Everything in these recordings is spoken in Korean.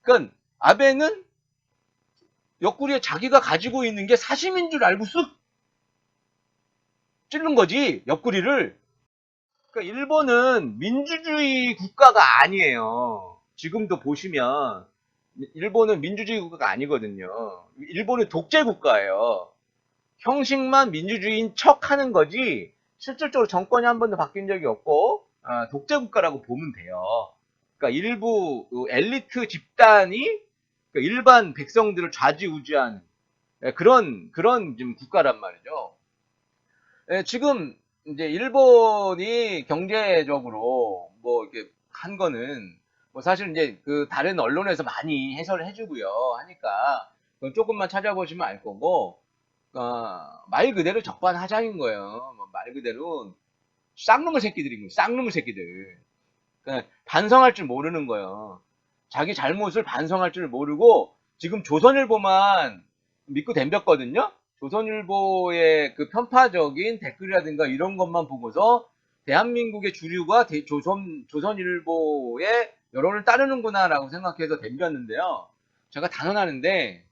그러니까 아베는 옆구리에 자기가 가지고 있는 게 사심인 줄 알고 쑥 찌른 거지, 옆구리를. 그러니까 일본은 민주주의 국가가 아니에요. 지금도 보시면 일본은 민주주의 국가가 아니거든요. 일본은 독재 국가예요. 형식만 민주주의인 척 하는 거지 실질적으로 정권이 한 번도 바뀐 적이 없고 독재 국가라고 보면 돼요. 그러니까 일부 엘리트 집단이 그러니까 일반 백성들을 좌지우지하는 그런 지금 국가란 말이죠. 지금 이제 일본이 경제적으로 뭐 이렇게 한 거는 뭐 사실 이제 그 다른 언론에서 많이 해설을 해주고요 하니까 그건 조금만 찾아보시면 알 거고 말 그대로 적반하장인 거예요. 말 그대로 쌍놈의 새끼들인 거예요. 쌍놈의 새끼들. 그러니까 반성할 줄 모르는 거예요. 자기 잘못을 반성할 줄 모르고 지금 조선일보만 믿고 덤볐거든요. 조선일보의 그 편파적인 댓글이라든가 이런 것만 보고서 대한민국의 주류가 조선일보의 여론을 따르는구나라고 생각해서 덤볐는데요. 제가 단언하는데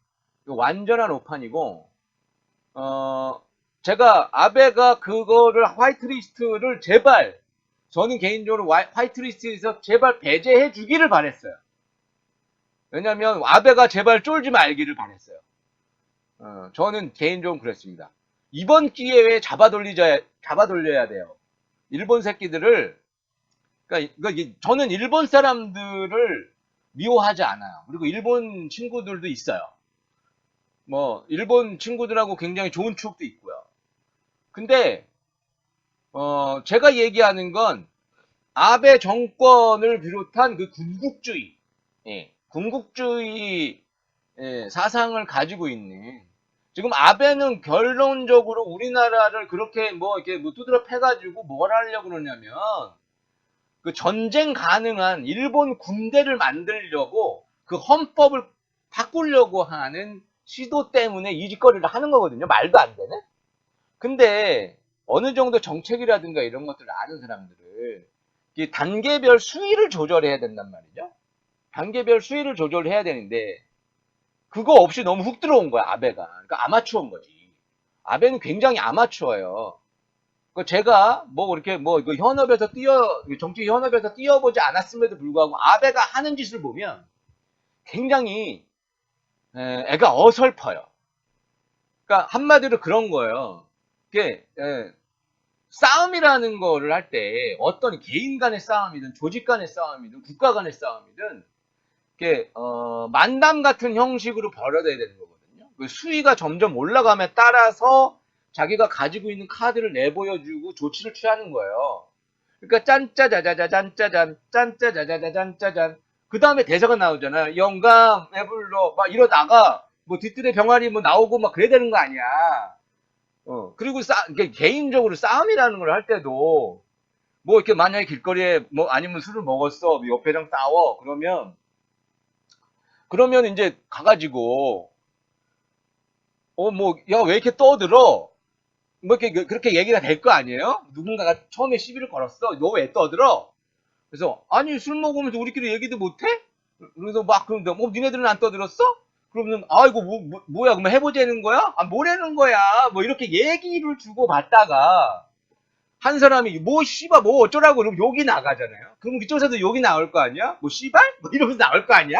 완전한 오판이고 제가 아베가 그거를 화이트리스트를 제발 저는 개인적으로 화이트리스트에서 제발 배제해 주기를 바랬어요. 왜냐면 아베가 제발 쫄지 말기를 바랬어요. 저는 개인적으로 그랬습니다. 이번 기회에 잡아돌려야 돼요. 일본 새끼들을 그러니까 저는 일본 사람들을 미워하지 않아요. 그리고 일본 친구들도 있어요. 뭐 일본 친구들하고 굉장히 좋은 추억도 있고요. 근데 제가 얘기하는 건 아베 정권을 비롯한 그 군국주의, 군국주의 사상을 가지고 있는 지금 아베는 결론적으로 우리나라를 그렇게 뭐 이렇게 뭐 두드려 패가지고 뭘 하려고 그러냐면 그 전쟁 가능한 일본 군대를 만들려고 그 헌법을 바꾸려고 하는 시도 때문에 이 짓거리를 하는 거거든요. 말도 안 되네. 근데 어느 정도 정책이라든가 이런 것들을 아는 사람들을 이 단계별 수위를 조절해야 된단 말이죠. 단계별 수위를 조절해야 되는데 그거 없이 너무 훅 들어온 거야 아베가. 그러니까 아마추어인 거지. 아베는 굉장히 아마추어예요. 제가 뭐 이렇게 뭐 현업에서 정치 현업에서 뛰어보지 않았음에도 불구하고 아베가 하는 짓을 보면 굉장히 애가 어설퍼요. 그러니까 한마디로 그런 거예요. 이게 싸움이라는 거를 할 때 어떤 개인 간의 싸움이든 조직 간의 싸움이든 국가 간의 싸움이든 이게 만담 같은 형식으로 벌어져야 되는 거거든요. 그 수위가 점점 올라감에 따라서 자기가 가지고 있는 카드를 내보여주고 조치를 취하는 거예요. 그러니까 짠짜자자자 짠짜잔 짠짜자자자 짠짜잔 그 다음에 대사가 나오잖아. 영감 애불러 막 이러다가 뭐 뒤뜰에 병아리 뭐 나오고 막 그래야 되는 거 아니야. 그리고 개인적으로 싸움이라는 걸 할 때도 뭐 이렇게 만약에 길거리에 뭐 아니면 술을 먹었어 뭐 옆에랑 싸워 그러면 이제 가가지고 뭐 야 왜 이렇게 떠들어 뭐 이렇게 그렇게 얘기가 될 거 아니에요? 누군가가 처음에 시비를 걸었어. 너 왜 떠들어? 그래서 아니 술 먹으면서 우리끼리 얘기도 못해? 그래서 막 그런데 뭐 니네들은 안 떠들었어? 그러면 이거 뭐야 그러면 해보자는 거야? 뭐라는 거야? 뭐 이렇게 얘기를 주고 받다가 한 사람이 뭐 씨발 뭐 어쩌라고 그러면 욕이 나가잖아요. 그럼 그쪽에서도 욕이 나올 거 아니야? 뭐 씨발? 뭐 이러면서 나올 거 아니야?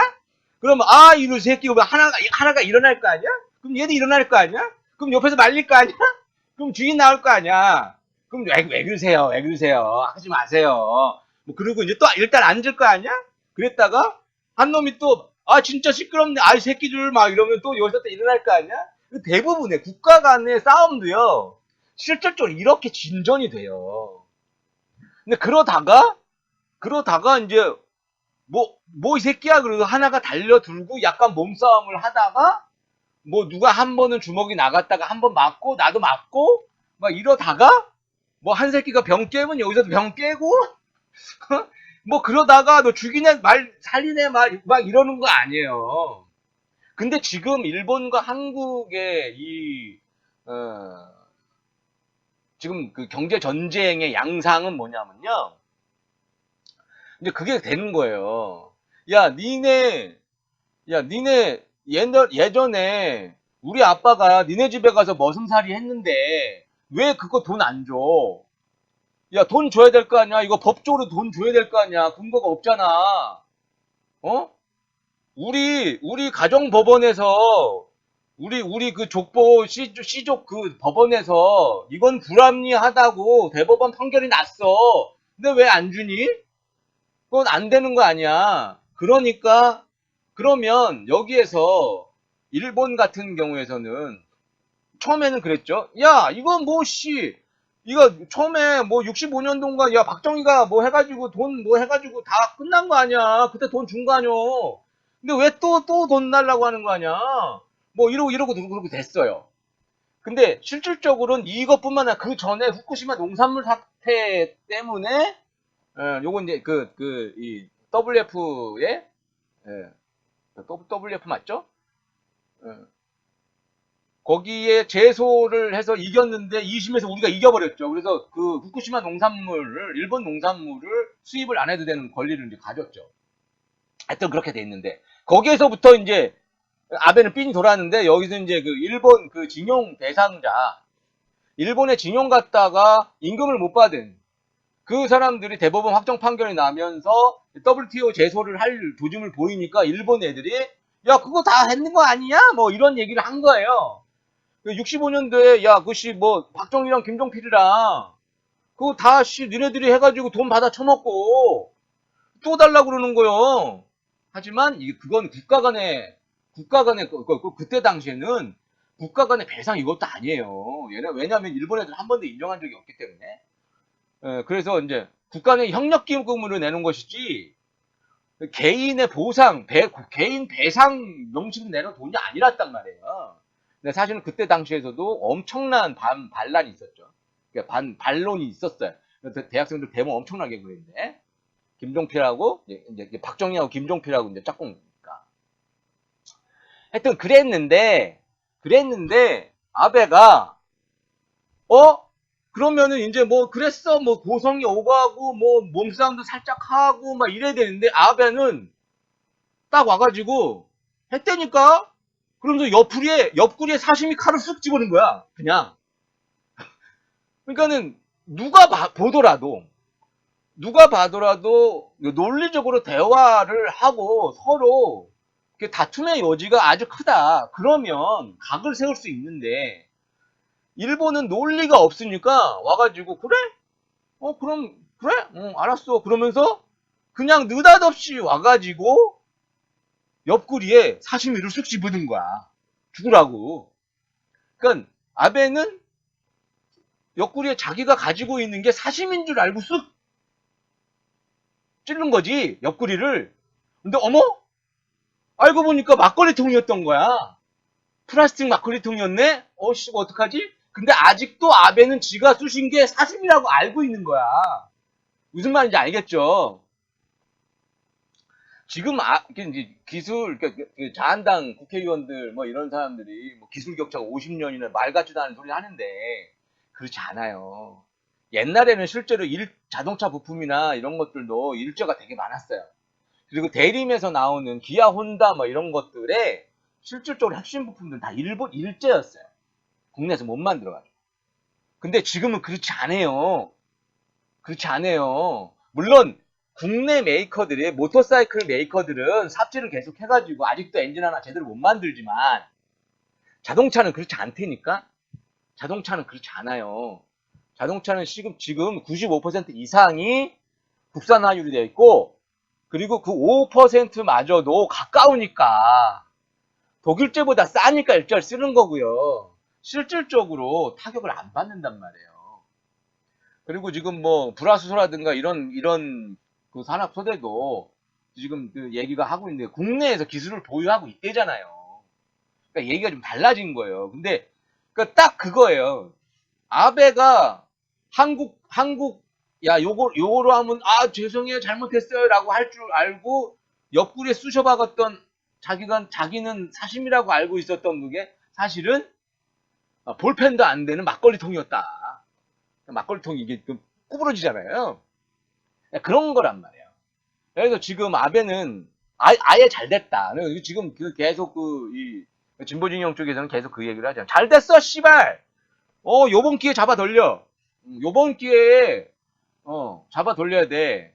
그러면 이놈 새끼 하나가 일어날 거 아니야? 그럼 얘도 일어날 거 아니야? 그럼 옆에서 말릴 거 아니야? 그럼 주인 나올 거 아니야? 그럼 왜 그러세요? 왜 그러세요? 하지 마세요. 뭐 그러고 이제 또 일단 앉을 거 아니야? 그랬다가 한 놈이 또 진짜 시끄럽네. 이 새끼들 막 이러면 또 여기서 또 일어날 거 아니야? 대부분의 국가 간의 싸움도요. 실질적으로 이렇게 진전이 돼요. 근데 그러다가 이제 이 새끼야 그래도 하나가 달려들고 약간 몸싸움을 하다가 뭐 누가 한 번은 주먹이 나갔다가 한 번 맞고 나도 맞고 막 이러다가 뭐 한 새끼가 병 깨면 여기서도 병 깨고 뭐 그러다가 너 죽이네 말 살리네 막 이러는 거 아니에요. 근데 지금 일본과 한국의 지금 그 경제 전쟁의 양상은 뭐냐면요. 이제 그게 되는 거예요. 야, 니네 야, 니네 예전에 우리 아빠가 니네 집에 가서 머슴살이 했는데 왜 그거 돈 안 줘? 야, 돈 줘야 될 거 아니야? 이거 법적으로 돈 줘야 될 거 아니야? 근거가 없잖아. 어? 우리 가정법원에서 우리 그 족보 시족 그 법원에서 이건 불합리하다고 대법원 판결이 났어. 근데 왜 안 주니? 그건 안 되는 거 아니야. 그러니까 그러면 여기에서 일본 같은 경우에서는 처음에는 그랬죠. 야, 이건 뭐 이거 처음에 뭐 65년도인가 야 박정희가 뭐 해가지고 돈 뭐 해가지고 다 끝난 거 아니야. 그때 돈 준 거 아니야. 근데 왜 또 돈 달라고 하는 거 아니야. 뭐 이러고 그러고 됐어요. 근데 실질적으로는 이것뿐만 아니라 그 전에 후쿠시마 농산물 사태 때문에 요건 이제 이 WF의 WF 맞죠? 예, 거기에 제소를 해서 이겼는데 2심에서 우리가 이겨버렸죠. 그래서 그 후쿠시마 농산물을 일본 농산물을 수입을 안 해도 되는 권리를 이제 가졌죠. 하여튼 그렇게 돼 있는데 거기에서부터 이제 아베는 삔이 돌았는데 여기서 이제 그 일본 그 징용 대상자 일본에 징용 갔다가 임금을 못 받은 그 사람들이 대법원 확정 판결이 나면서 WTO 제소를 할 도중을 보이니까 일본 애들이 야 그거 다 했는 거 아니냐 뭐 이런 얘기를 한 거예요. 65년도에 야 그씨 뭐 박정희랑 김종필이랑 그거 다씨 니네들이 해가지고 돈 받아 처먹고 또 달라고 그러는 거요. 하지만 이게 그건 국가 간의 그때 당시에는 국가 간의 배상 이것도 아니에요. 왜냐하면 일본 애들 한 번도 인정한 적이 없기 때문에. 그래서 이제 국가 의 협력기금으로 내는 것이지 개인의 개인 배상 명칭으로 내는 돈이 아니랐단 말이에요. 근데 사실은 그때 당시에서도 엄청난 반란이 있었죠. 그러니까 반론이 있었어요. 그래서 대학생들 데모 엄청나게 그랬는데 김종필하고 이제 박정희하고 김종필하고 이제 짝꿍이니까. 하여튼 그랬는데 아베가 그러면은 이제 뭐 그랬어 뭐 고성이 오가고 뭐 몸싸움도 살짝 하고 막 이래야 되는데 아베는 딱 와가지고 했다니까. 그러면서 옆구리에 사시미 칼을 쑥 집어넣은 거야 그냥. 그러니까는 누가 봐더라도 논리적으로 대화를 하고 서로 다툼의 여지가 아주 크다. 그러면 각을 세울 수 있는데 일본은 논리가 없으니까 와가지고 그래? 그럼 그래? 알았어. 그러면서 그냥 느닷없이 와가지고 옆구리에 사시미를 쑥 집어든 거야. 죽으라고. 그러니까 아베는 옆구리에 자기가 가지고 있는 게 사시미인 줄 알고 쑥 찌른 거지 옆구리를. 근데 어머? 알고 보니까 막걸리통이었던 거야. 플라스틱 막걸리통이었네? 씨, 어떡하지? 근데 아직도 아베는 지가 쑤신 게 사심이라고 알고 있는 거야. 무슨 말인지 알겠죠? 지금 이제 자한당 국회의원들 뭐 이런 사람들이 뭐 기술 격차가 50년이나 말 같지도 않은 소리 하는데 그렇지 않아요. 옛날에는 실제로 자동차 부품이나 이런 것들도 일제가 되게 많았어요. 그리고 대림에서 나오는 기아, 혼다 뭐 이런 것들에 실질적으로 핵심 부품들은 다 일본 일제였어요. 국내에서 못 만들어가지고. 근데 지금은 그렇지 않아요. 그렇지 않아요. 물론 국내 메이커들이 모터사이클 메이커들은 삽질을 계속 해가지고 아직도 엔진 하나 제대로 못 만들지만 자동차는 그렇지 않다니까. 자동차는 그렇지 않아요. 자동차는 지금 95% 이상이 국산화율이 되어 있고 그리고 그 5%마저도 가까우니까 독일제보다 싸니까 일절 쓰는 거고요. 실질적으로 타격을 안 받는단 말이에요. 그리고 지금 뭐 불화수소라든가 이런 그 산업 소재도 지금 그 얘기가 하고 있는데 국내에서 기술을 보유하고 있대잖아요. 그러니까 얘기가 좀 달라진 거예요. 근데 그러니까 딱 그거예요. 아베가 한국 야 요거로 하면 죄송해요 잘못했어요라고 할 줄 알고 옆구리에 쑤셔박았던 자기는 사심이라고 알고 있었던 그게 사실은 볼펜도 안 되는 막걸리통이었다. 막걸리통이 이게 구부러지잖아요. 그런 거란 말이에요. 그래서 지금 아베는 아예 잘 됐다. 지금 계속 진보 진영 쪽에서는 계속 그 얘기를 하잖아. 잘 됐어, 씨발! 요번 기회에 잡아 돌려. 요번 기회에, 잡아 돌려야 돼.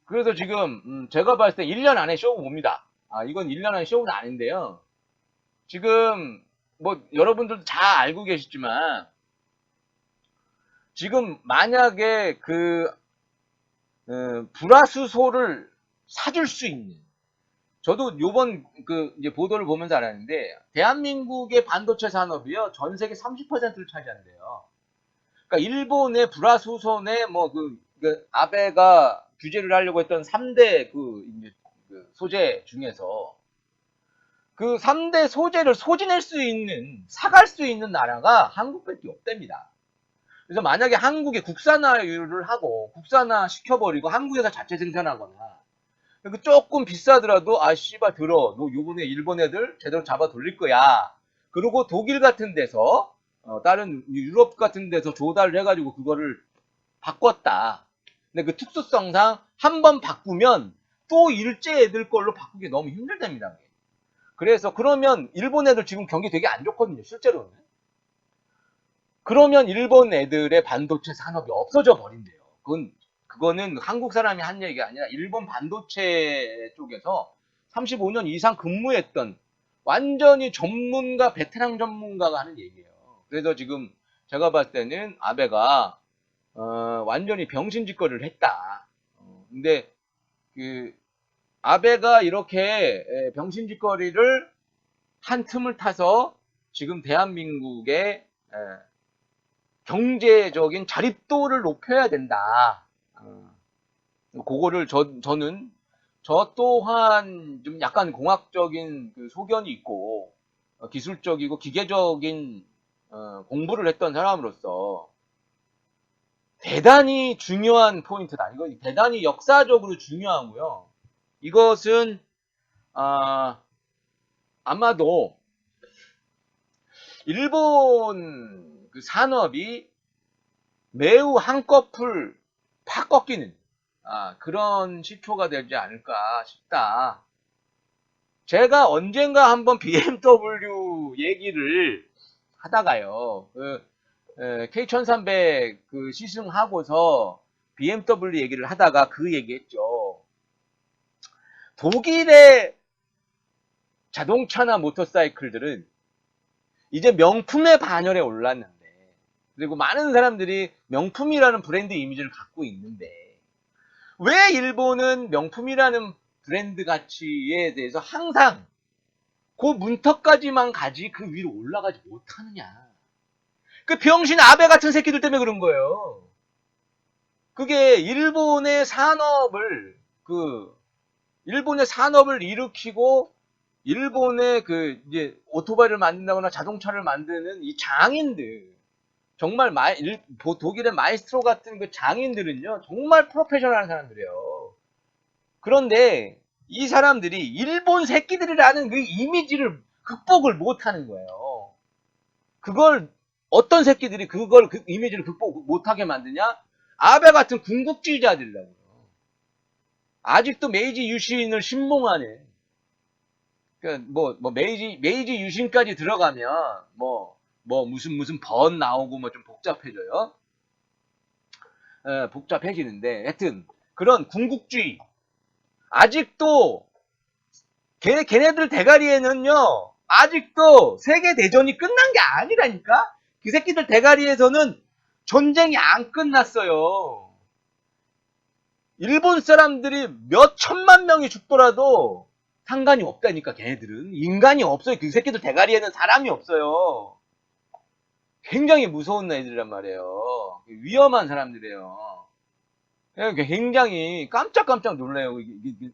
그래서 지금, 제가 봤을 때 1년 안에 쇼 봅니다. 이건 1년 안에 쇼는 아닌데요. 지금, 뭐, 여러분들도 잘 알고 계시지만, 지금 만약에 불화수소를 사줄 수 있는, 저도 요번 이제 보도를 보면서 알았는데, 대한민국의 반도체 산업이요, 전 세계 30%를 차지한대요. 그러니까 일본의 불화수소의 아베가 규제를 하려고 했던 3대 이제 소재 중에서 그 3대 소재를 소진할 수 있는, 사갈 수 있는 나라가 한국밖에 없답니다. 그래서 만약에 한국이 국산화를 하고 국산화 시켜버리고 한국에서 자체 생산하거나 조금 비싸더라도 씨발 들어 너 요번에 일본 애들 제대로 잡아 돌릴 거야. 그리고 독일 같은 데서 다른 유럽 같은 데서 조달을 해가지고 그거를 바꿨다. 근데 그 특수성상 한 번 바꾸면 또 일제 애들 걸로 바꾸기 너무 힘들답니다. 그래서 그러면 일본 애들 지금 경기 되게 안 좋거든요, 실제로는. 그러면 일본 애들의 반도체 산업이 없어져 버린대요. 그거는 한국 사람이 한 얘기가 아니라 일본 반도체 쪽에서 35년 이상 근무했던 완전히 전문가, 베테랑 전문가가 하는 얘기예요. 그래서 지금 제가 봤을 때는 아베가 완전히 병신짓거리를 했다. 근데 그 아베가 이렇게 병신짓거리를 한 틈을 타서 지금 대한민국의 경제적인 자립도를 높여야 된다. 그거를 저는 저 또한 좀 약간 공학적인 소견이 있고 기술적이고 기계적인 공부를 했던 사람으로서 대단히 중요한 포인트다. 이건 대단히 역사적으로 중요하고요. 이것은 아마도 일본 산업이 매우 한꺼풀 팍 꺾이는 그런 시초가 되지 않을까 싶다. 제가 언젠가 한번 BMW 얘기를 하다가요. K1300 시승하고서 BMW 얘기를 하다가 그 얘기했죠. 독일의 자동차나 모터사이클들은 이제 명품의 반열에 올랐는데, 그리고 많은 사람들이 명품이라는 브랜드 이미지를 갖고 있는데, 왜 일본은 명품이라는 브랜드 가치에 대해서 항상 그 문턱까지만 가지 그 위로 올라가지 못하느냐. 그 병신 아베 같은 새끼들 때문에 그런 거예요. 그게 일본의 산업을 일으키고 일본의 이제 오토바이를 만든다거나 자동차를 만드는 이 장인들, 정말 독일의 마이스트로 같은 장인들은요, 정말 프로페셔널한 사람들이에요. 그런데 이 사람들이 일본 새끼들이라는 그 이미지를 극복을 못 하는 거예요. 그걸, 어떤 새끼들이 그 이미지를 극복 못하게 만드냐? 아베 같은 군국주의자들이라고요. 아직도 메이지 유신을 신봉하는, 메이지 유신까지 들어가면, 무슨 번 나오고 좀 복잡해져요. 복잡해지는데, 하여튼, 그런 군국주의. 아직도, 걔네들 대가리에는요, 아직도 세계대전이 끝난 게 아니라니까? 그 새끼들 대가리에서는 전쟁이 안 끝났어요. 일본 사람들이 몇 천만 명이 죽더라도 상관이 없다니까, 걔네들은. 인간이 없어요. 그 새끼들 대가리에는 사람이 없어요. 굉장히 무서운 애들이란 말이에요. 위험한 사람들이에요. 굉장히 깜짝깜짝 놀래요.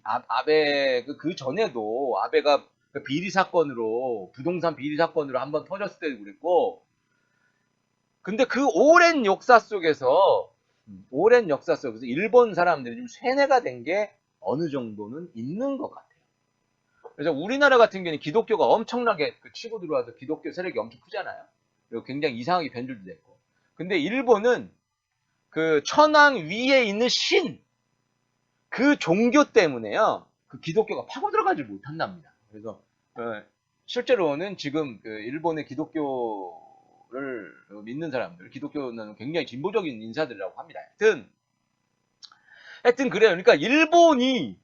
아베, 그 전에도 아베가 비리 사건으로, 부동산 비리 사건으로 한번 터졌을 때도 그랬고, 근데 그 오랜 역사 속에서 일본 사람들이 좀 세뇌가 된 게 어느 정도는 있는 것 같아요. 그래서 우리나라 같은 경우는 기독교가 엄청나게 치고 들어와서 기독교 세력이 엄청 크잖아요. 그리고 굉장히 이상하게 변질도 됐고. 근데 일본은 천황 위에 있는 신, 그 종교 때문에요. 그 기독교가 파고 들어가지 못한답니다. 그래서 실제로는 지금 그 일본의 기독교를 믿는 사람들, 기독교는 굉장히 진보적인 인사들이라고 합니다. 하여튼 그래요. 그러니까 일본이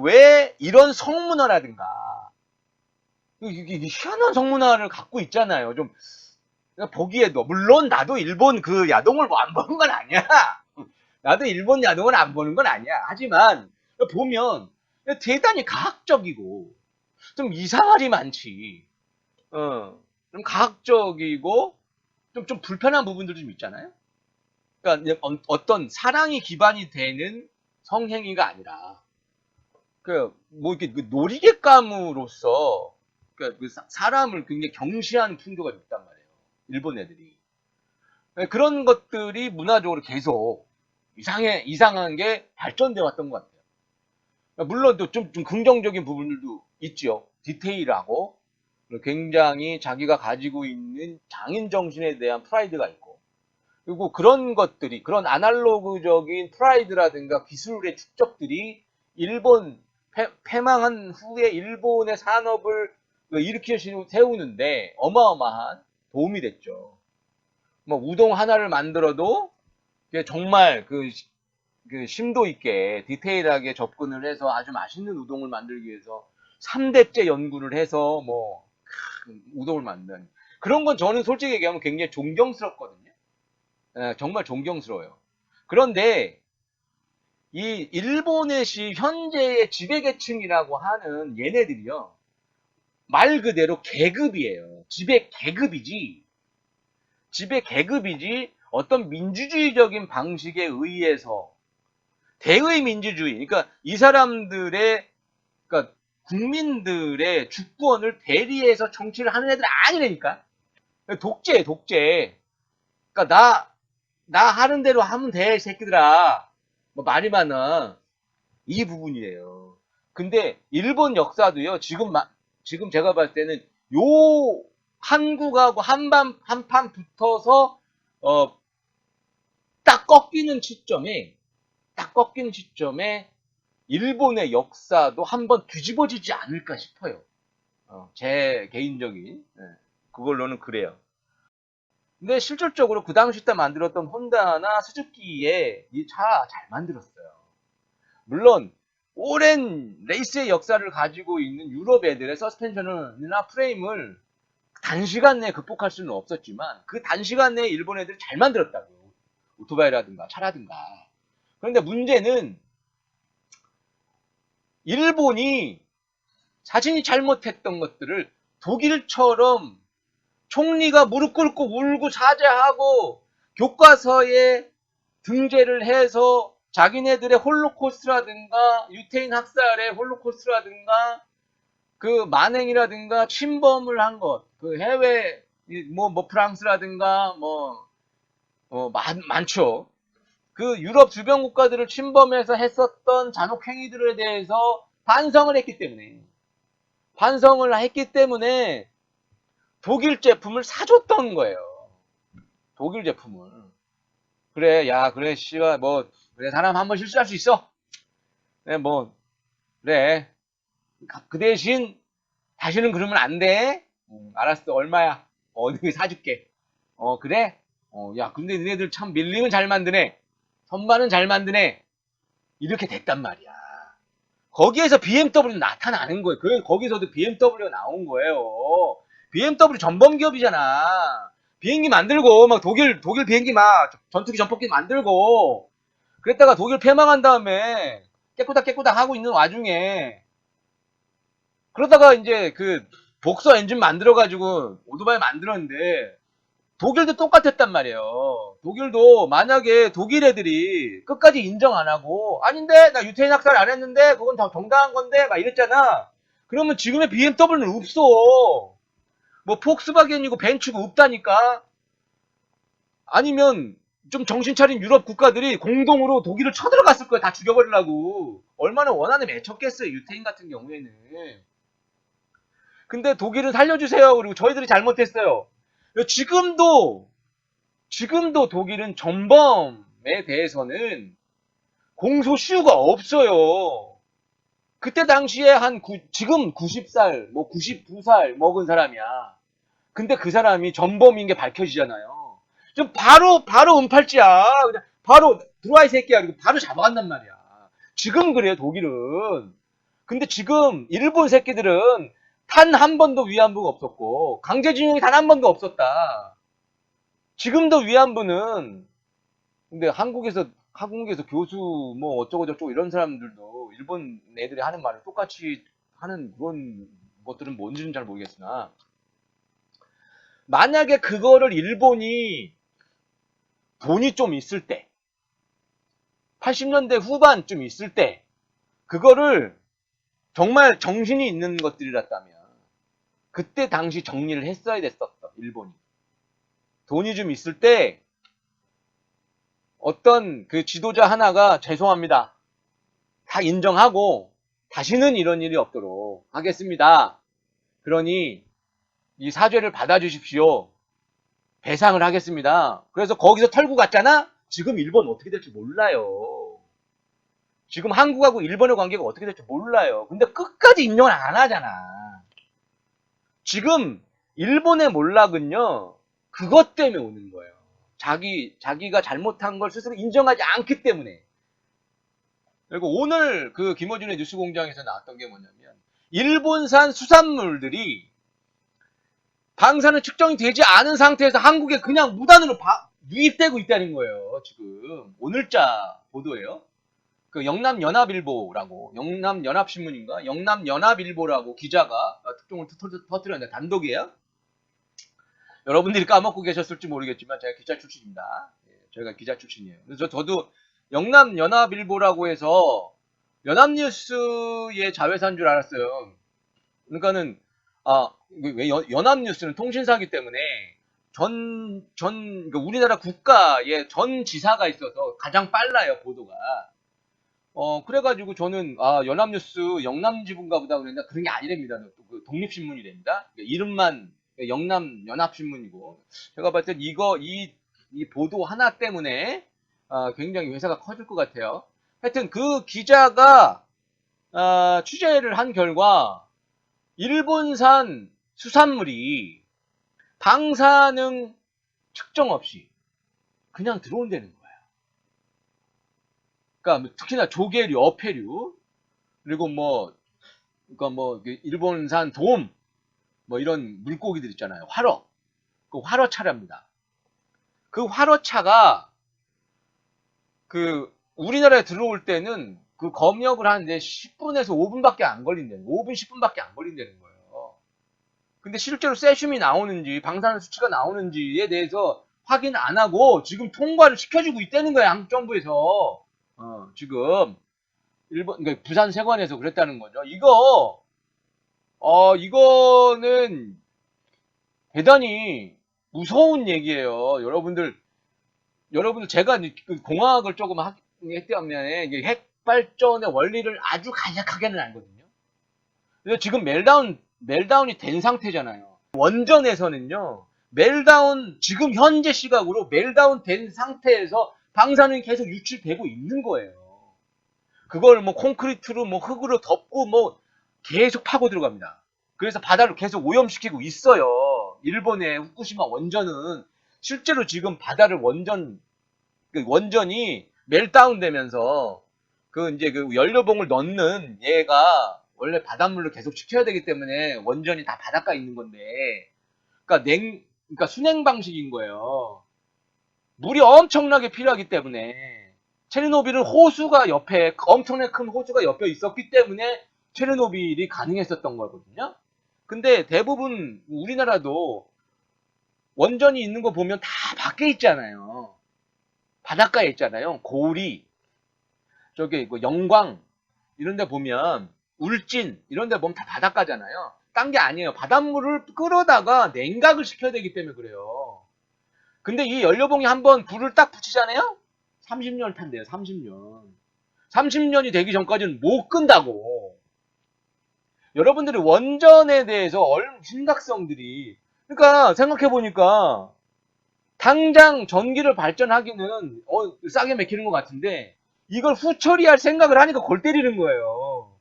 왜 이런 성문화라든가 이게 희한한 성문화를 갖고 있잖아요. 좀 보기에도 물론 나도 일본 그 야동을 뭐 안 보는 건 아니야. 나도 일본 야동을 안 보는 건 아니야. 하지만 보면 대단히 과학적이고 좀 이상할이 많지. 좀 과학적이고 좀 불편한 부분도 좀 있잖아요. 그러니까 어떤 사랑이 기반이 되는 성행위가 아니라 뭐 이렇게 그 놀이객감으로서 그 사람을 굉장히 경시하는 풍조가 있단 말이에요. 일본 애들이. 그런 것들이 문화적으로 계속 이상한 게 발전돼 왔던 것 같아요. 물론 또 좀 긍정적인 부분들도 있죠. 디테일하고 굉장히 자기가 가지고 있는 장인 정신에 대한 프라이드가 있고, 그리고 그런 것들이, 그런 아날로그적인 프라이드라든가 기술의 축적들이 일본 패망한 후에 일본의 산업을 일으켜 세우는데 어마어마한 도움이 됐죠. 뭐 우동 하나를 만들어도 정말 그 심도 있게 디테일하게 접근을 해서 아주 맛있는 우동을 만들기 위해서 3대째 연구를 해서 뭐 우동을 만든 그런 건 저는 솔직히 얘기하면 굉장히 존경스럽거든요. 정말 존경스러워요. 그런데 이 일본의 현재의 지배계층이라고 하는 얘네들이요, 말 그대로 계급이에요. 지배 계급이지 어떤 민주주의적인 방식에 의해서 대의 민주주의, 그러니까 이 사람들의, 그러니까 국민들의 주권을 대리해서 정치를 하는 애들 아니라니까. 독재에 독재. 그러니까 나 하는 대로 하면 돼, 이 새끼들아. 뭐 말이 많아. 이 부분이에요. 근데 일본 역사도요, 지금 제가 봤을 때는 요 한국하고 한판 붙어서 딱 꺾이는 시점에 일본의 역사도 한번 뒤집어지지 않을까 싶어요. 제 개인적인 그걸로는 그래요. 근데 실질적으로 그 당시 때 만들었던 혼다나 스즈키의 이 차 잘 만들었어요. 물론 오랜 레이스의 역사를 가지고 있는 유럽 애들의 서스펜션이나 프레임을 단시간 내에 극복할 수는 없었지만 그 단시간 내에 일본 애들이 잘 만들었다고. 오토바이라든가 차라든가. 그런데 문제는 일본이 자신이 잘못했던 것들을 독일처럼 총리가 무릎 꿇고 울고 사죄하고 교과서에 등재를 해서 자기네들의 홀로코스트라든가 유태인 학살의 홀로코스트라든가 그 만행이라든가 침범을 한 것, 그 해외 뭐 프랑스라든가 많죠. 그 유럽 주변 국가들을 침범해서 했었던 잔혹 행위들에 대해서 반성을 했기 때문에 독일 제품을 사줬던 거예요. 독일 제품을. 그래, 야, 그래, 씨발, 뭐, 그래, 사람 한 번 실수할 수 있어. 그래, 뭐, 그래. 그 대신, 다시는 그러면 안 돼. 알았어, 얼마야? 어디 사줄게. 그래? 야, 근데 너네들 참 밀림은 잘 만드네. 선반은 잘 만드네. 이렇게 됐단 말이야. 거기에서 BMW 나타나는 거예요. 거기서도 BMW가 나온 거예요. BMW 전범 기업이잖아. 비행기 만들고 막 독일 비행기 막 전투기 전폭기 만들고 그랬다가 독일 패망한 다음에 깨꾸닥 하고 있는 와중에 그러다가 이제 그 복서 엔진 만들어 가지고 오토바이 만들었는데 독일도 똑같았단 말이에요. 독일도 만약에 독일 애들이 끝까지 인정 안 하고 아닌데 나 유태인 학살 안 했는데 그건 다 정당한 건데 막 이랬잖아. 그러면 지금의 BMW는 없어. 뭐 폭스바겐이고 벤츠고 없다니까. 아니면 좀 정신 차린 유럽 국가들이 공동으로 독일을 쳐들어갔을 거야. 다 죽여버리려고. 얼마나 원한에 맺혔겠어요. 유태인 같은 경우에는. 근데 독일은 살려주세요. 그리고 저희들이 잘못했어요. 지금도 독일은 전범에 대해서는 공소시효가 없어요. 그때 당시에 지금 90살, 뭐 99살 먹은 사람이야. 근데 그 사람이 전범인 게 밝혀지잖아요. 좀 바로 은팔찌야. 그냥 바로 들어와 이 새끼야. 그리고 바로 잡아간단 말이야. 지금 그래요, 독일은. 근데 지금 일본 새끼들은 탄 한 번도 위안부가 없었고 강제징용이 단 한 번도 없었다. 지금도 위안부는 근데 한국에서 교수 뭐 어쩌고저쩌고 이런 사람들도 일본 애들이 하는 말을 똑같이 하는 그런 것들은 뭔지는 잘 모르겠으나 만약에 그거를 일본이 돈이 좀 있을 때 80년대 후반쯤 있을 때 그거를 정말 정신이 있는 것들이랐다면 그때 당시 정리를 했어야 됐었어 일본이. 돈이 좀 있을 때 어떤 그 지도자 하나가 죄송합니다. 다 인정하고 다시는 이런 일이 없도록 하겠습니다. 그러니 이 사죄를 받아주십시오. 배상을 하겠습니다. 그래서 거기서 털고 갔잖아? 지금 일본 어떻게 될지 몰라요. 지금 한국하고 일본의 관계가 어떻게 될지 몰라요. 근데 끝까지 인정을 안 하잖아. 지금 일본의 몰락은요, 그것 때문에 오는 거예요. 자기가 잘못한 걸 스스로 인정하지 않기 때문에. 그리고 오늘 그 김어준의 뉴스공장에서 나왔던 게 뭐냐면, 일본산 수산물들이 방사능 측정이 되지 않은 상태에서 한국에 그냥 무단으로 유입되고 있다는 거예요. 지금 오늘자 보도예요. 그 영남연합일보라고 영남연합신문인가 영남연합일보라고 기자가 특종을 터뜨렸는데 단독이에요. 여러분들이 까먹고 계셨을지 모르겠지만 제가 기자 출신입니다. 저희가 기자 출신이에요. 그래서 저도 영남연합일보라고 해서 연합뉴스의 자회사인 줄 알았어요. 그러니까는 왜 연합뉴스는 통신사기 때문에 그러니까 우리나라 국가의 전 지사가 있어서 가장 빨라요, 보도가. 그래가지고 저는, 연합뉴스 영남지부인가 보다 그랬는데 그런 게 아니랍니다. 그 독립신문이랍니다. 이름만 영남연합신문이고. 제가 봤을 땐 이 보도 하나 때문에, 굉장히 회사가 커질 것 같아요. 하여튼 그 기자가, 취재를 한 결과, 일본산 수산물이 방사능 측정 없이 그냥 들어온다는 거예요. 그러니까 특히나 조개류, 어패류, 그리고 그러니까 일본산 돔, 뭐 이런 물고기들 있잖아요. 그 활어차랍니다. 그 활어차가 그 우리나라에 들어올 때는 그 검역을 하는데 10분에서 5분밖에 안 걸린다는 거예요. 5분, 10분밖에 안 걸린다는 거예요. 근데 실제로 세슘이 나오는지 방사능 수치가 나오는지에 대해서 확인 안 하고 지금 통과를 시켜주고 있다는 거예요. 한국 정부에서. 지금 그러니까 부산 세관에서 그랬다는 거죠. 이거는 대단히 무서운 얘기예요. 여러분들 제가 그 공학을 조금 했기 때문에 핵 발전의 원리를 아주 간략하게는 알거든요. 그래서 지금 멜다운이 된 상태잖아요. 원전에서는요, 지금 현재 시각으로 멜다운 된 상태에서 방사능이 계속 유출되고 있는 거예요. 그걸 콘크리트로 흙으로 덮고 계속 파고 들어갑니다. 그래서 바다를 계속 오염시키고 있어요. 일본의 후쿠시마 원전은 실제로 지금 바다를 원전이 멜다운 되면서 이제 그 연료봉을 넣는 얘가 원래 바닷물로 계속 식혀야 되기 때문에 원전이 다 바닷가에 있는 건데, 그러니까 순행 방식인 거예요. 물이 엄청나게 필요하기 때문에 체르노빌은 엄청나게 큰 호수가 옆에 있었기 때문에 체르노빌이 가능했었던 거거든요. 근데 대부분 우리나라도 원전이 있는 거 보면 다 밖에 있잖아요. 바닷가에 있잖아요. 고리, 저기 영광 이런 데 보면 울진 이런 데 보면 다 바닷가잖아요. 딴 게 아니에요. 바닷물을 끌어다가 냉각을 시켜야 되기 때문에 그래요. 근데 이 연료봉이 한번 불을 딱 붙이잖아요? 30년 탄대요. 30년. 30년이 되기 전까지는 못 끈다고. 여러분들이 원전에 대해서 심각성들이 그러니까 생각해보니까 당장 전기를 발전하기는 싸게 맥히는 것 같은데 이걸 후처리할 생각을 하니까 골 때리는 거예요.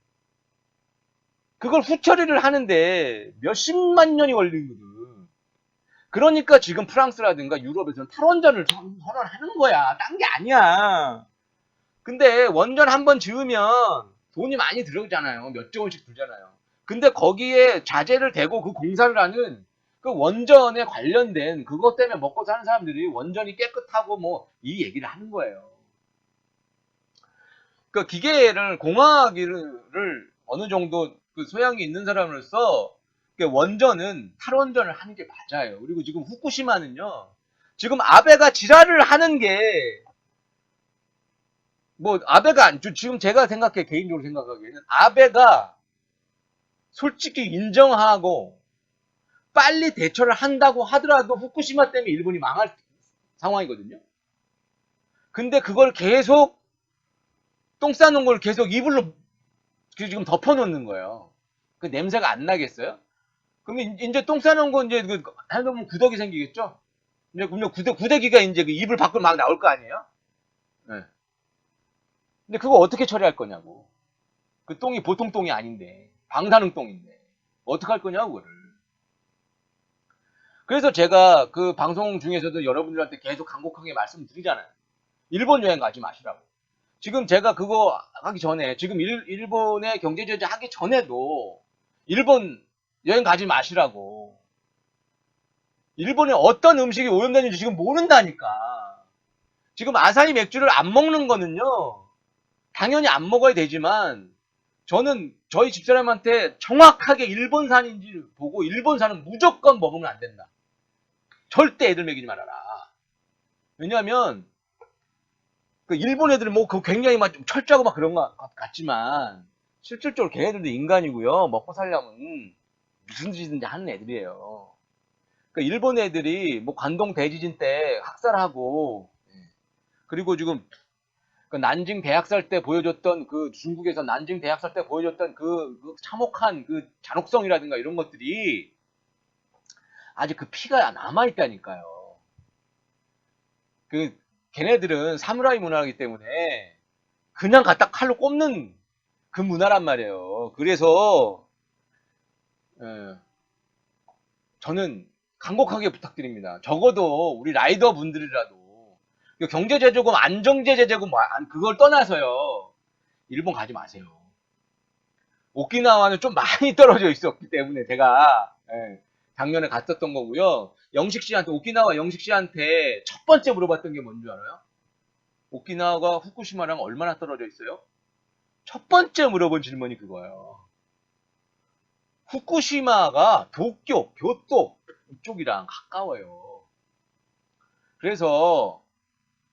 그걸 후처리를 하는데 몇십만 년이 걸리거든. 그러니까 지금 프랑스라든가 유럽에서는 탈원전을 선언하는 거야. 딴 게 아니야. 근데 원전 한 번 지으면 돈이 많이 들어오잖아요. 몇 조 원씩 들잖아요. 근데 거기에 자재를 대고 그 공사를 하는 그 원전에 관련된 그것 때문에 먹고 사는 사람들이 원전이 깨끗하고 뭐 이 얘기를 하는 거예요. 그 기계를 공학을 어느 정도 그 소양이 있는 사람으로서 원전은 탈원전을 하는 게 맞아요. 그리고 지금 후쿠시마는요. 지금 아베가 지랄을 하는 게 뭐 아베가 지금 제가 생각해 개인적으로 생각하기에는 아베가 솔직히 인정하고 빨리 대처를 한다고 하더라도 후쿠시마 때문에 일본이 망할 상황이거든요. 근데 그걸 계속 똥 싸놓은 걸 계속 이불로 지금 덮어놓는 거예요. 그 냄새가 안 나겠어요? 그러면 이제 똥 싸놓은 거 이제 그 해놓으면 구더기 생기겠죠? 이제 그러면 구더기가 이제 그 이불 밖으로 막 나올 거 아니에요? 네. 근데 그거 어떻게 처리할 거냐고. 그 똥이 보통 똥이 아닌데 방사능 똥인데 어떻게 할 거냐고 그거를. 그래서 제가 그 방송 중에서도 여러분들한테 계속 간곡하게 말씀드리잖아요. 일본 여행 가지 마시라고. 지금 제가 그거 하기 전에 지금 일본의 경제 제재 하기 전에도 일본 여행 가지 마시라고. 일본에 어떤 음식이 오염되는지 지금 모른다니까. 지금 아사히 맥주를 안 먹는 거는요. 당연히 안 먹어야 되지만 저는 저희 집사람한테 정확하게 일본산인지 보고 일본산은 무조건 먹으면 안 된다. 절대 애들 먹이지 말아라. 왜냐하면 그 일본 애들은 뭐 그 굉장히 막 좀 철저하고 막 그런 것 같지만 실질적으로 걔네들도 인간이고요. 먹고 살려면 무슨 짓이든지 하는 애들이에요. 그러니까 일본 애들이 뭐 관동 대지진 때 학살하고 그리고 지금 그 난징 대학살 때 보여줬던 그 중국에서 난징 대학살 때 보여줬던 그 참혹한 그 잔혹성이라든가 이런 것들이 아직 그 피가 남아 있다니까요. 그 걔네들은 사무라이 문화이기 때문에 그냥 갖다 칼로 꼽는 그 문화란 말이에요. 그래서 예, 저는 간곡하게 부탁드립니다. 적어도 우리 라이더 분들이라도 경제제조금 안정제제조금 그걸 떠나서요. 일본 가지 마세요. 오키나와는 좀 많이 떨어져 있었기 때문에 제가 작년에 갔었던 거고요. 영식 씨한테 오키나와 영식 씨한테 첫 번째 물어봤던 게 뭔지 알아요? 오키나와가 후쿠시마랑 얼마나 떨어져 있어요? 첫 번째 물어본 질문이 그거예요. 후쿠시마가 도쿄, 교토 이쪽이랑 가까워요. 그래서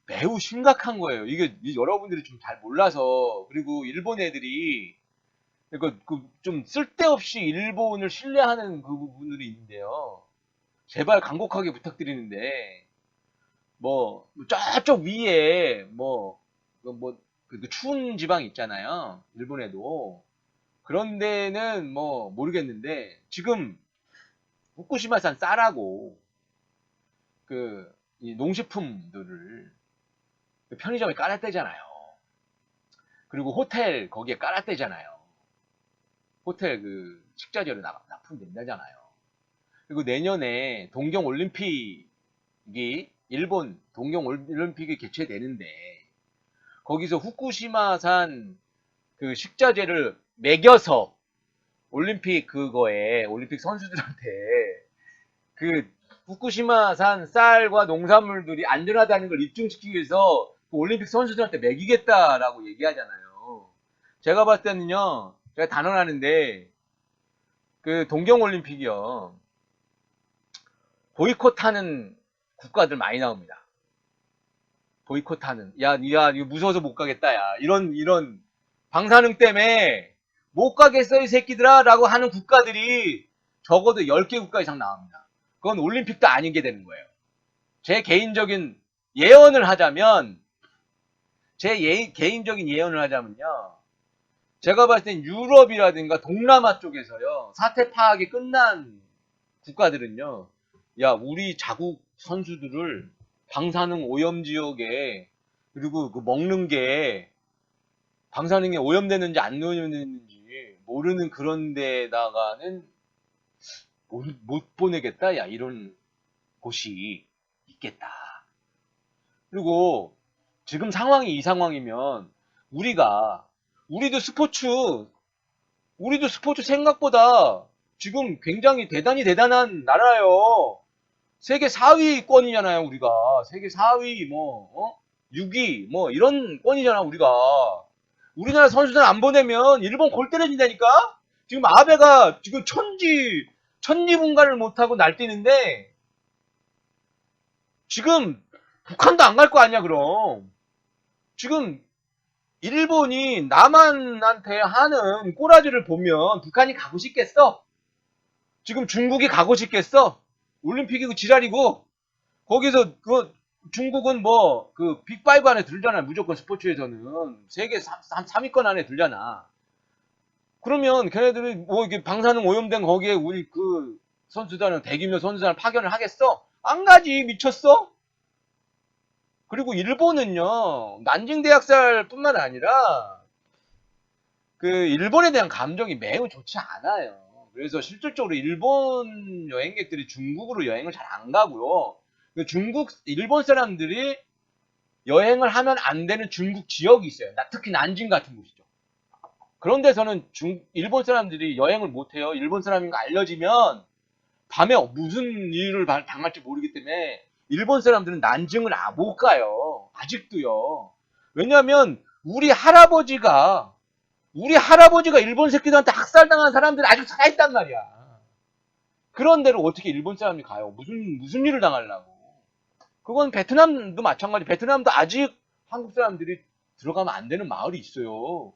매우 심각한 거예요. 이게 여러분들이 좀 잘 몰라서 그리고 일본 애들이 좀 쓸데없이 일본을 신뢰하는 그 부분들이 있는데요. 제발 간곡하게 부탁드리는데 뭐 저쪽 위에 그 추운 지방 있잖아요. 일본에도 그런 데는 뭐 모르겠는데 지금 후쿠시마산 쌀하고 이 농식품들을 편의점에 깔았대잖아요. 그리고 호텔 거기에 깔았대잖아요. 호텔 그 식자재로 납품된다잖아요. 그리고 내년에 동경올림픽이 일본 동경올림픽이 개최되는데 거기서 후쿠시마산 그 식자재를 매겨서 올림픽 선수들한테 그 후쿠시마산 쌀과 농산물들이 안전하다는 걸 입증시키기 위해서 그 올림픽 선수들한테 먹이겠다라고 얘기하잖아요. 제가 봤을 때는요, 제가 단언하는데 그 동경올림픽이요, 보이콧하는 국가들 많이 나옵니다. 보이콧하는. 야, 이거 무서워서 못 가겠다, 야. 이런 방사능 때문에 못 가겠어, 이 새끼들아. 라고 하는 국가들이 적어도 10개 국가 이상 나옵니다. 그건 올림픽도 아니게 되는 거예요. 제 개인적인 예언을 하자면, 개인적인 예언을 하자면요. 제가 봤을 땐 유럽이라든가 동남아 쪽에서요. 사태 파악이 끝난 국가들은요. 야, 우리 자국 선수들을 방사능 오염 지역에 그리고 그 먹는 게 방사능에 오염되는지 안 오염되는지 모르는 그런 데다가는 못 보내겠다. 야, 이런 곳이 있겠다. 그리고 지금 상황이 이 상황이면 우리가 우리도 스포츠 우리도 스포츠 생각보다 지금 굉장히 대단한 나라예요. 세계 4위권이잖아요, 우리가. 세계 4위, 6위, 이런 권이잖아, 우리가. 우리나라 선수들 안 보내면 일본 골 때려진다니까? 지금 아베가 지금 천지분간을 못하고 날뛰는데, 지금 북한도 안 갈 거 아니야, 그럼. 지금 일본이 남한한테 하는 꼬라지를 보면 북한이 가고 싶겠어? 지금 중국이 가고 싶겠어? 올림픽이고 지랄이고, 거기서 중국은 빅5 안에 들잖아. 무조건 스포츠에서는. 세계 3위권 안에 들잖아. 그러면 걔네들이 이게 방사능 오염된 거기에 우리 선수단을, 대규모 선수단을 파견을 하겠어? 안 가지. 미쳤어? 그리고 일본은요, 난징 대학살 뿐만 아니라, 일본에 대한 감정이 매우 좋지 않아요. 그래서 실질적으로 일본 여행객들이 중국으로 여행을 잘 안 가고요. 일본 사람들이 여행을 하면 안 되는 중국 지역이 있어요. 특히 난징 같은 곳이죠. 그런 데서는 일본 사람들이 여행을 못 해요. 일본 사람인 거 알려지면 밤에 무슨 일을 당할지 모르기 때문에 일본 사람들은 난징을 못 가요. 아직도요. 왜냐하면 우리 할아버지가 일본 새끼들한테 학살당한 사람들이 아직 살아있단 말이야. 그런 데로 어떻게 일본 사람이 가요? 무슨 일을 당하려고. 그건 베트남도 마찬가지. 베트남도 아직 한국 사람들이 들어가면 안 되는 마을이 있어요.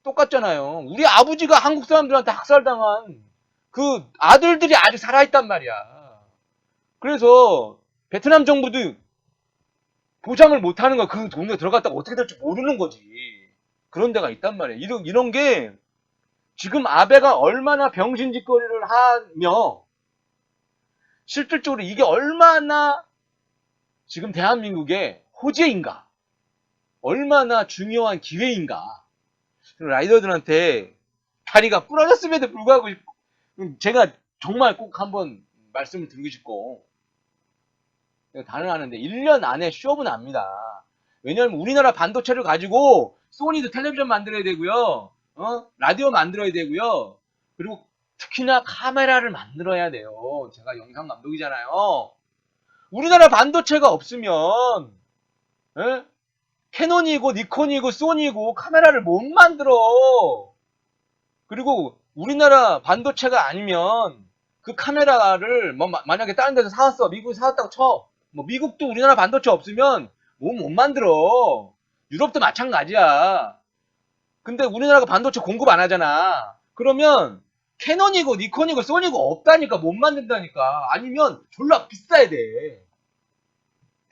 똑같잖아요. 우리 아버지가 한국 사람들한테 학살당한 그 아들들이 아직 살아있단 말이야. 그래서 베트남 정부도 보장을 못하는 거야. 그 동네 들어갔다가 어떻게 될지 모르는 거지. 그런 데가 있단 말이야. 이런 게 지금 아베가 얼마나 병신짓거리를 하며 실질적으로 이게 얼마나 지금 대한민국의 호재인가, 얼마나 중요한 기회인가. 라이더들한테 다리가 부러졌음에도 불구하고 제가 정말 꼭 한번 말씀을 드리고 싶고, 단언하는데 1년 안에 취업은 납니다. 왜냐하면 우리나라 반도체를 가지고 소니도 텔레비전 만들어야 되고요, 라디오 만들어야 되고요, 그리고 특히나 카메라를 만들어야 돼요. 제가 영상 감독이잖아요. 우리나라 반도체가 없으면 캐논이고 니콘이고 소니고 카메라를 못 만들어. 그리고 우리나라 반도체가 아니면 그 카메라를 만약에 다른 데서 사왔어. 미국에서 사왔다고 쳐. 미국도 우리나라 반도체 없으면 못 만들어. 유럽도 마찬가지야. 근데 우리나라가 반도체 공급 안 하잖아. 그러면 캐논이고 니콘이고 소니고 없다니까. 못 만든다니까. 아니면 졸라 비싸야 돼.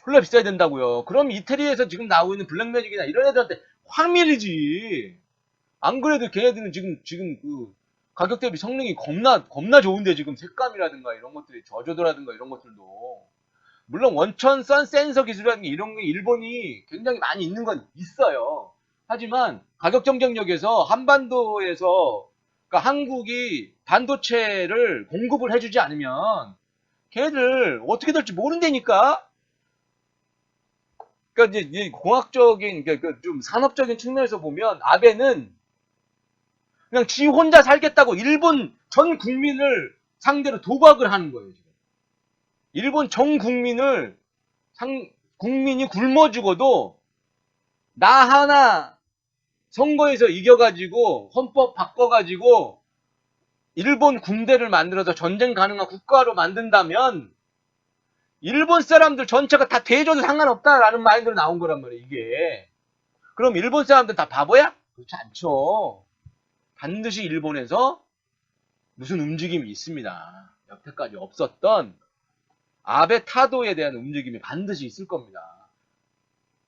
졸라 비싸야 된다고요. 그럼 이태리에서 지금 나오고 있는 블랙매직이나 이런 애들한테 확 밀리지. 안 그래도 걔네들은 지금 가격 대비 성능이 겁나 좋은데, 지금 색감이라든가 이런 것들이, 저조도라든가 이런 것들도. 물론 원천선 센서 기술이라든가 이런 게 일본이 굉장히 많이 있는 건 있어요. 하지만 가격 경쟁력에서 한반도에서, 그러니까 한국이 반도체를 공급을 해주지 않으면 걔네들 어떻게 될지 모른다니까. 그러니까 이제 공학적인, 그러니까 좀 산업적인 측면에서 보면 아베는 그냥 지 혼자 살겠다고 일본 전 국민을 상대로 도박을 하는 거예요, 지금. 일본 전 국민을 국민이 굶어 죽어도 나 하나 선거에서 이겨가지고 헌법 바꿔가지고 일본 군대를 만들어서 전쟁 가능한 국가로 만든다면 일본 사람들 전체가 다 돼줘도 상관없다라는 마인드로 나온 거란 말이에요, 이게. 그럼 일본 사람들 다 바보야? 그렇지 않죠. 반드시 일본에서 무슨 움직임이 있습니다. 여태까지 없었던 아베 타도에 대한 움직임이 반드시 있을 겁니다.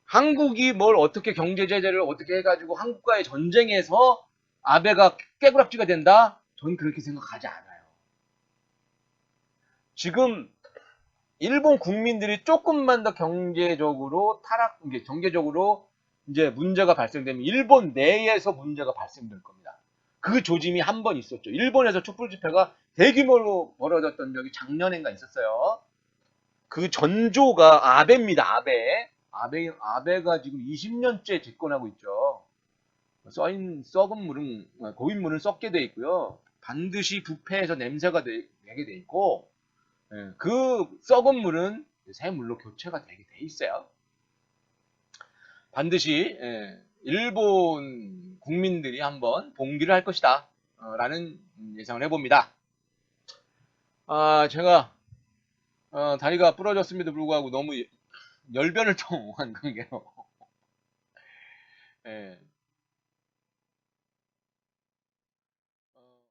한국이 뭘 어떻게 경제 제재를 어떻게 해가지고 한국과의 전쟁에서 아베가 깨구락지가 된다? 전 그렇게 생각하지 않아요. 지금 일본 국민들이 조금만 더 경제적으로 이제 문제가 발생되면 일본 내에서 문제가 발생될 겁니다. 그 조짐이 한 번 있었죠. 일본에서 촛불 집회가 대규모로 벌어졌던 적이 작년엔가 있었어요. 그 전조가 아베입니다. 아베가 지금 20년째 집권하고 있죠. 썩은 물은, 고인 물은 썩게 돼 있고요. 반드시 부패해서 냄새가 내게 돼 있고, 예, 그 썩은 물은 새 물로 교체가 되게 돼 있어요. 반드시 예, 일본 국민들이 한번 봉기를 할 것이다 라는 예상을 해봅니다. 제가 다리가 부러졌음에도 불구하고 너무 열변을 통한 관계로 예,